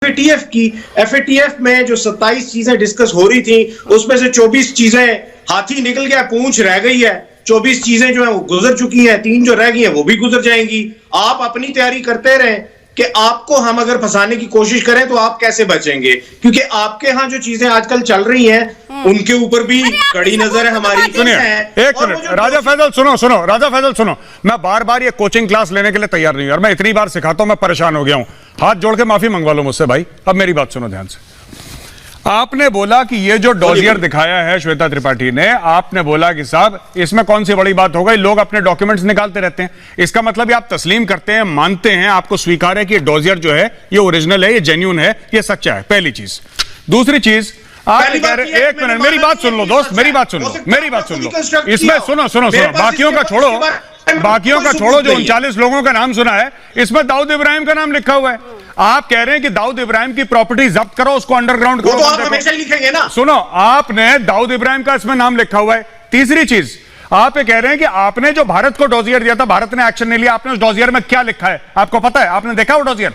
FATF की FATF में जो 27 चीजें डिस्कस हो रही थी उसमें से 24 चीजें हाथी निकल गया, पूंछ रह गई है। 24 चीजें जो है वो गुजर चुकी हैं, 3 जो रह गई हैं वो भी गुजर जाएंगी। आप अपनी तैयारी करते रहें कि आपको हम अगर फंसाने की कोशिश करें तो आप कैसे बचेंगे, क्योंकि आपके यहाँ जो चीजें आजकल चल रही हैं उनके ऊपर भी कड़ी नजर है हमारी। सुनिए एक मिनट राजा फैजल, सुनो राजा फैजल सुनो, मैं बार बार ये कोचिंग क्लास लेने के लिए तैयार नहीं हूं और मैं इतनी बार सिखाता हूं, मैं परेशान हो गया हूं। हाथ जोड़ के माफी मंगवा लो मुझसे भाई। अब मेरी बात सुनो ध्यान से। आपने बोला कि ये जो डॉजियर दिखाया है श्वेता त्रिपाठी ने, आपने बोला कि साहब इसमें कौन सी बड़ी बात हो गई, लोग अपने डॉक्यूमेंट्स निकालते रहते हैं। इसका मतलब ये आप तस्लीम करते हैं, मानते हैं, आपको स्वीकार है कि ये डॉजियर जो है ये ओरिजिनल है, ये जेन्युइन है, ये सच्चा है। पहली चीज। दूसरी चीज, आप कह रहे, एक मिनट मेरी बात सुन लो दोस्त, मेरी बात सुन लो, मेरी बात सुन लो। इसमें सुनो बाकियों का छोड़ो, जो 39 लोगों का नाम सुना है, इसमें दाऊद इब्राहिम का नाम लिखा हुआ है। आप कह रहे हैं कि दाऊद इब्राहिम की प्रॉपर्टी जब्त करो, उसको अंडरग्राउंड करो। तो आप हमेशा लिखेंगे ना। सुनो, आपने दाऊद इब्राहिम का इसमें नाम लिखा हुआ है। तीसरी चीज, आप ये कह रहे हैं कि आपने जो भारत को डॉजियर दिया था, भारत ने एक्शन नहीं लिया। आपने उस डॉजियर में क्या लिखा है आपको पता है? आपने देखा वो डॉजियर?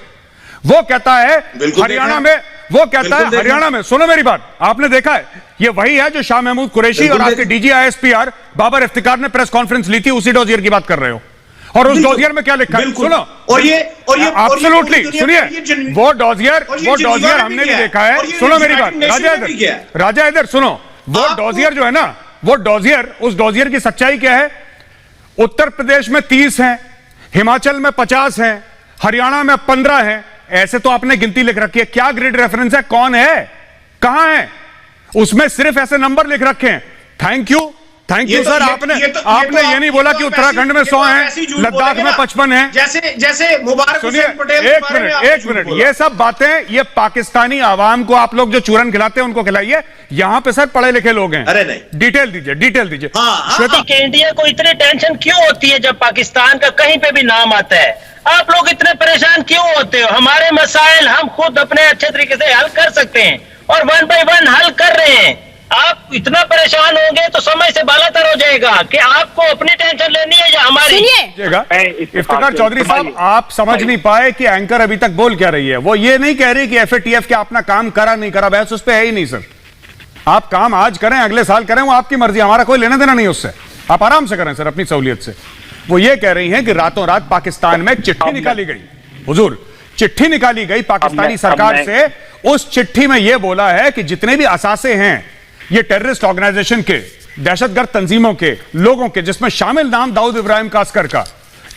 वो कहता है हरियाणा में, वो कहता है हरियाणा में, सुनो मेरी बात, आपने देखा है? ये वही है जो शाह महमूद कुरैशी और आपके डीजी आईएसपीआर बाबर इफ्तिकार ने प्रेस कॉन्फ्रेंस ली थी, उसी डॉजियर की बात कर रहे हो। और उस डॉजियर में क्या लिखा है सुनो, और ये एब्सोल्युटली सुनिए, वो डॉजियर हमने भी देखा है। सुनो मेरी बात राजा, इधर सुनो। वो डॉजियर जो है ना, वो डॉजियर, उस डॉजियर की सच्चाई क्या है? उत्तर प्रदेश में 30 हैं, हिमाचल में 50 हैं, हरियाणा में 15 हैं। ऐसे तो आपने गिनती लिख रखी है। क्या ग्रिड रेफरेंस है? कौन है? कहां है? उसमें सिर्फ ऐसे नंबर लिख रखे हैं। Thank you sir. आपने ये नहीं बोला कि उत्तराखंड में 100 हैं, लद्दाख में 55 हैं। जैसे मुबारक हुसैन पटेल। एक मिनट, ये सब बातें ये पाकिस्तानी आवाम को आप लोग जो चूरन खिलाते हैं उनको खिलाइए। यहाँ पे सर पढ़े लिखे लोग हैं। अरे नहीं, डिटेल दीजिए। श्वेता, इंडिया को इतनी टेंशन क्यों होती है जब पाकिस्तान का कहीं पे भी नाम आता है? आप लोग इतने परेशान क्यों होते हो? हमारे मसाइल हम खुद अपने अच्छे तरीके से हल कर सकते हैं और 1 बाय 1 हल कर रहे हैं। आप इतना परेशान होंगे तो समय से बालातर हो जाएगा कि आपको अपनी टेंशन लेनी है या हमारी। इफ्तिकार चौधरी साहब, आप समझ नहीं पाए कि एंकर अभी तक बोल क्या रही है। वो ये नहीं कह रही कि एफएटीएफ क्या अपना काम करा नहीं करा, बहस उस पर है ही नहीं सर। आप काम आज करें अगले साल करें, वो आपकी मर्जी, हमारा कोई लेना देना नहीं उससे। आप आराम से करें सर अपनी सहूलियत से। वो ये कह रही हैं कि रातों रात पाकिस्तान में चिट्ठी निकाली गई, हुजूर चिट्ठी निकाली गई पाकिस्तानी सरकार से। उस चिट्ठी में यह बोला है कि जितने भी असासे हैं ये टेररिस्ट ऑर्गेनाइजेशन के, दहशतगर्द तंजीमों के लोगों के, जिसमें शामिल नाम दाऊद इब्राहिम कासकर का,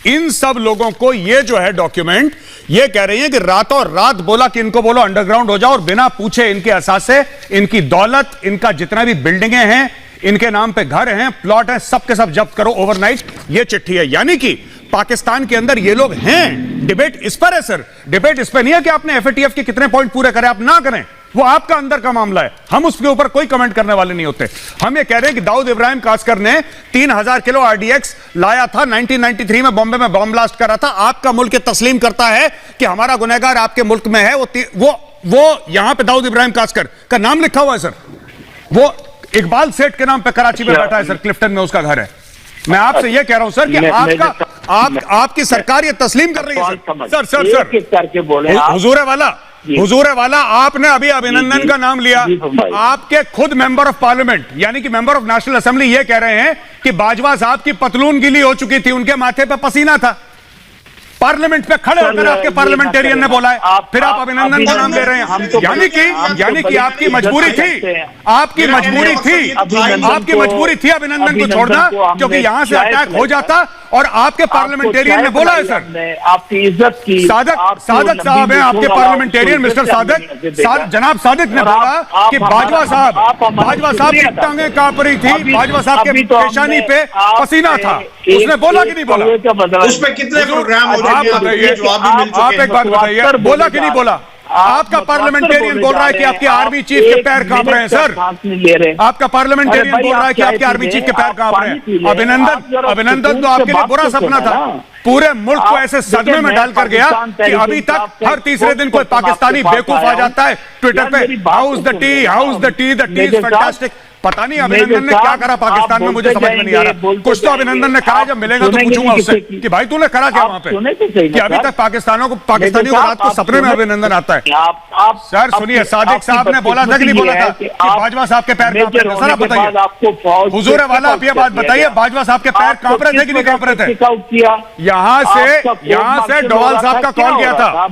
इन सब लोगों को ये जो है डॉक्यूमेंट, ये कह रही है कि रातों रात बोला कि इनको बोलो अंडरग्राउंड हो जाओ और बिना पूछे इनके असासे, इनकी दौलत, इनका जितना भी बिल्डिंगें हैं, इनके नाम पे घर हैं, प्लॉट हैं, सब के सब जब्त करो ओवरनाइट। ये चिट्ठी है। यानी कि पाकिस्तान के अंदर ये लोग हैं। डिबेट इस पर है सर, डिबेट इस पर नहीं है कि आपने एफएटीएफ के कितने पॉइंट पूरे करें, आप ना करें, वो आपका अंदर का मामला है। हम उसके ऊपर कोई कमेंट करने वाले नहीं होते। हम ये कह रहे हैं कि दाऊद इब्राहिम कासकर ने 3000 किलो आरडीएक्स लाया था, 1993 में बॉम्बे में बॉम्ब ब्लास्ट करा था। आपका मुल्क तस्लीम करता है कि हमारा गुनहगार आपके मुल्क में है। वो यहां पे दाऊद इब्राहिम कासकर का नाम लिखा हुआ है सर। वो इकबाल सेठ के नाम पे कराची में बैठा है सर, क्लिफ्टन में उसका घर है। मैं आपसे ये कह रहा हूं सर कि आपकी सरकार ये तस्लीम कर रही है सर। हुजूर वाला आपने अभी अभिनंदन का नाम लिया। आपके खुद मेंबर ऑफ पार्लियामेंट यानी कि मेंबर ऑफ नेशनल असेंबली ये कह रहे हैं कि बाजवा साहब की पतलून गीली हो चुकी थी, उनके माथे पे पसीना था। पार्लियामेंट पे खड़े होकर आपके पार्लियामेंटेरियन ने बोला है, फिर आप अभिनंदन का नाम ले रहे हैं। यानी कि आपकी मजबूरी थी, आपकी मजबूरी थी अभिनंदन को छोड़ना, क्योंकि यहां से अटैक हो जाता। और आपके पार्लियामेंटेरियन ने बोला है सर, आपकी इज्जत की सादक साहब हैं आपके पार्लियामेंटेरियन, मिस्टर सादक, जनाब सादिक ने बोला कि बाजवा साहब की टांगें कांप रही थी, बाजवा साहब के पेशानी पे पसीना था। उसने बोला कि नहीं बोला? उस पे कितने प्रोग्राम हो आप एक बात बताइए, बोला कि नहीं बोला? आपका पार्लियामेंटेरियन बोल रहा है कि आपके आर्मी चीफ के पैर कांप रहे हैं सर। आपका पार्लियामेंटेरियन बोल रहा है कि आपके आर्मी चीफ के पैर कांप रहे हैं। अभिनंदन तो आपके लिए बुरा सपना था। पूरे मुल्क को ऐसे सदमे में डालकर गया कि अभी तक हर तीसरे दिन कोई पाकिस्तानी बेवकूफ आ जाता है ट्विटर पे, house the T is fantastic. पता नहीं अभिनंदन ने क्या करा पाकिस्तान में, मुझे समझ में नहीं आ रहा। कुछ तो अभिनंदन ने करा, जब मिलेगा तो पूछूंगा उससे कि भाई तूने करा क्या वहां पे, कि अभी तक पाकिस्तानियों को रात को सपने में अभिनंदन आता है। सर सुनिए, सादिक साहब ने बोला था कि नहीं बोला था कि बाजवा साहब के पैर कांप रहे थे? सर आप बताइए, हुजूर वाला आप ये बात बताइए, बाजवा साहब के पैर कांप रहे थे कि नहीं कांप रहे थे? यहाँ से डोवाल साहब का कॉल गया था,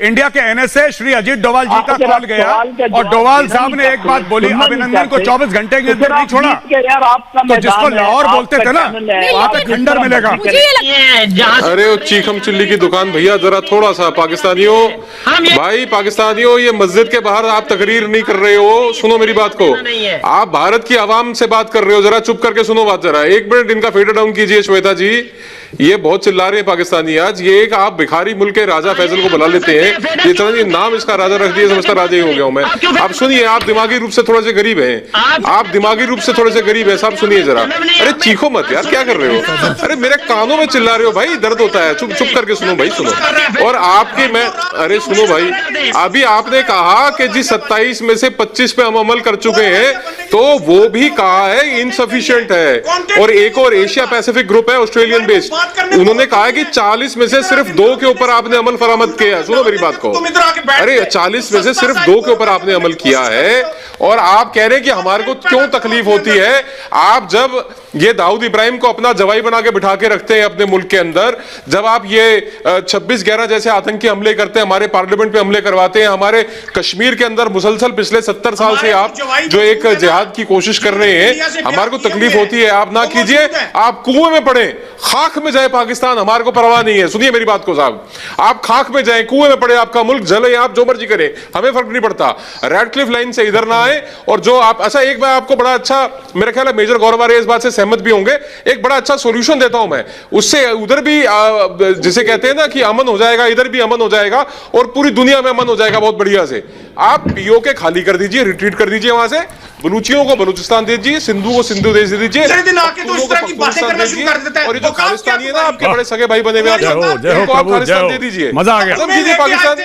इंडिया के एनएसए श्री अजीत डोवाल जी का कॉल गया, और डोवाल साहब ने एक बात बोली, अभिनंदन को 24 घंटे के अंदर नहीं छोड़ा। तो जिसको लाहौर बोलते थे ना, वहां पे खंडर मिलेगा। अरे वो चीखम चिल्ली की दुकान भैया, जरा थोड़ा सा पाकिस्तानियों, भाई पाकिस्तानियों, ये मस्जिद के बाहर आप तकरीर नहीं कर रहे हो, सुनो मेरी बात को। आप भारत की आवाम से बात कर रहे हो, जरा चुप करके सुनो बात जरा। 1 मिनट इनका फेडर डाउन कीजिए श्वेता जी, ये बहुत चिल्ला रहे हैं पाकिस्तानी आज। ये एक आप भिखारी मुल्क के राजा फैसल को बुला लेते हैं, ये इतना नाम इसका राजा रख दिया, समझता राजा ही हो गया हूं मैं। आप सुनिए, आप दिमागी रूप से थोड़े से गरीब हैं, आप दिमागी रूप से थोड़े से गरीब हैं साहब, सुनिए जरा। अरे चीखो मत यार, क्या कर रहे हो? अरे मेरे कानों में चिल्ला रहे हो भाई, दर्द होता है। चुप करके सुनो भाई, सुनो। और आपके मैं, अरे सुनो भाई, अभी आपने कहा कि जी 27 में से 25 पे हम अमल कर चुके हैं, तो वो भी कहा है इनसफिशिएंट है। और एक और एशिया पैसिफिक ग्रुप है ऑस्ट्रेलियन बेस्ड, उन्होंने कहा है कि 40 में से सिर्फ 2 के ऊपर आपने अमल फरामद किया है। सुनो मेरी बात को, अरे 40 में से सिर्फ 2 के ऊपर आपने अमल किया है, और आप कह रहे हैं कि हमारे को क्यों तकलीफ होती है। आप जब ये दाऊद इब्राहिम को अपना जवाई बना के बिठा के रखते हैं अपने मुल्क के अंदर, जब आप ये 26/11 जैसे आतंकी हमले करते हैं, हमारे पार्लियामेंट पे हमले करवाते हैं, हमारे कश्मीर के अंदर मुसलसल पिछले 70 साल से आप जो एक जिहाद की कोशिश कर रहे हैं, हमारे को तकलीफ होती है। आप ना कीजिए, आप कुएं में पड़े, खाक में जाए पाकिस्तान, हमारे को परवाह नहीं है। सुनिए मेरी बात को साहब, आप खाक में जाए, कुएं में पड़े, आपका मुल्क जले, आप जो मर्जी करें, हमें फर्क नहीं पड़ता। रेडक्लिफ लाइन से इधर ना आए। और जो आप, अच्छा एक बार आपको बड़ा अच्छा, मेरे ख्याल है मेजर गौरव इस बात से सहमत भी होंगे, एक बड़ा अच्छा सॉल्यूशन देता हूं मैं, उससे उधर भी जिसे कहते हैं ना कि अमन हो जाएगा, इधर भी अमन हो जाएगा, और पूरी दुनिया में अमन हो जाएगा बहुत बढ़िया से। आप पीओके खाली कर दीजिए, रिट्रीट कर दीजिए वहां से, बलूचियों को बलूचिस्तान दे दीजिए, सिंधु को सिंधु दे दीजिए, और ये जो खालिस्तानी है ना आपके बड़े सगे भाई बने हुए, आप खालिस्तान दे दीजिए, मजा आ गया। पाकिस्तान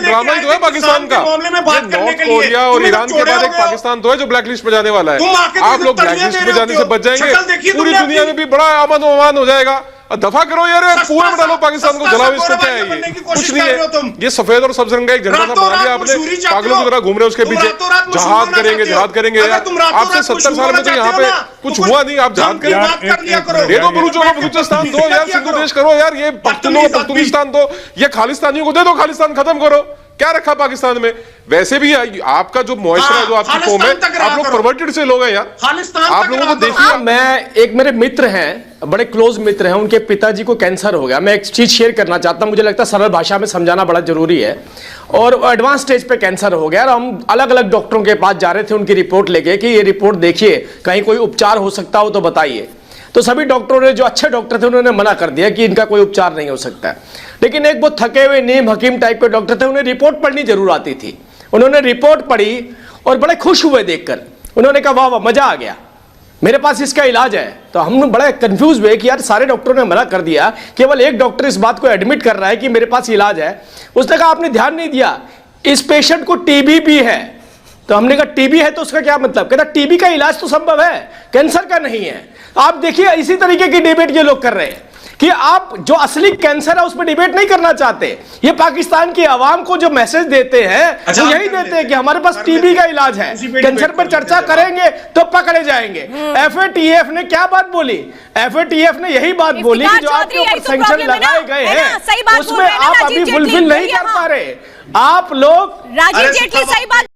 ड्रामा ही तो है पाकिस्तान का। नॉर्थ कोरिया और ईरान के बाद एक पाकिस्तान तो है जो ब्लैक लिस्ट पे जाने वाला है। आप लोग ब्लैक लिस्ट पे जाने से बच जाएंगे, पूरी दुनिया में भी बड़ा अमन अमान हो जाएगा। दफा करो यार, कुएं में डालो पाकिस्तान को, जलाओ इसको, क्या है ये? कुछ नहीं है, ये सफेद और सब्ज रंग का एक झंडा सा बना दिया आपने, पागलों की तरह घूम रहे उसके पीछे। जहाद करेंगे यार, आपसे 70 साल में तो यहाँ पे कुछ हुआ नहीं, आप जहाद करेंगे, दे दो बलूचों को बलूचिस्तान दो यार, सिंधु देश करो यार, ये पख्तूनों को पख्तूनिस्तान दो, ये खालिस्तानियों को दे दो, खालिस्तान खत्म करो। क्या रखा पाकिस्तान में? वैसे भी आपका जो मुआशरा है, जो आपकी कौम है, आप लोग परवर्टेड से लोग हैं यार, आप लोगों को देखिए। मैं, एक मेरे मित्र हैं, बड़े क्लोज मित्र हैं, उनके पिताजी को कैंसर हो गया। मैं एक चीज शेयर करना चाहता हूं, मुझे लगता है सरल भाषा में समझाना बड़ा जरूरी है। और एडवांस स्टेज पे कैंसर हो गया, और हम अलग अलग डॉक्टरों के पास जा रहे थे उनकी रिपोर्ट लेके कि ये रिपोर्ट देखिए, कहीं कोई उपचार हो सकता हो तो बताइए। तो सभी डॉक्टरों ने, जो अच्छे डॉक्टर थे, उन्होंने मना कर दिया कि इनका कोई उपचार नहीं हो सकता है। लेकिन एक बहुत थके हुए नीम हकीम टाइप के डॉक्टर थे, उन्हें रिपोर्ट पढ़नी जरूर आती थी। उन्होंने रिपोर्ट पढ़ी और बड़े खुश हुए देखकर, उन्होंने कहा वाह वाह मजा आ गया, मेरे पास इसका इलाज है। तो हम बड़े कंफ्यूज हुए कि यार सारे डॉक्टरों ने मना कर दिया, केवल एक डॉक्टर इस बात को एडमिट कर रहा है कि मेरे पास इलाज है। उसने कहा आपने ध्यान नहीं दिया, इस पेशेंट को टीबी भी है। तो हमने कहा टीबी है तो उसका क्या मतलब? कहता टीबी का इलाज तो संभव है, कैंसर का नहीं है। आप देखिए इसी तरीके की डिबेट ये लोग कर रहे हैं कि आप जो असली कैंसर है उस पर डिबेट नहीं करना चाहते। ये पाकिस्तान की आवाम को जो मैसेज देते हैं वो यही देते हैं कि हमारे पास टीबी का इलाज है, कैंसर पर चर्चा करेंगे तो पकड़े जाएंगे। FATF ने क्या बात बोली? FATF ने यही बात बोली कि जो आपके ऊपर सैंक्शन लगाए गए हैं उसमें आप अभी फुलफिल नहीं कर पा रहे। आप लोग, राजीव जेटली सही बात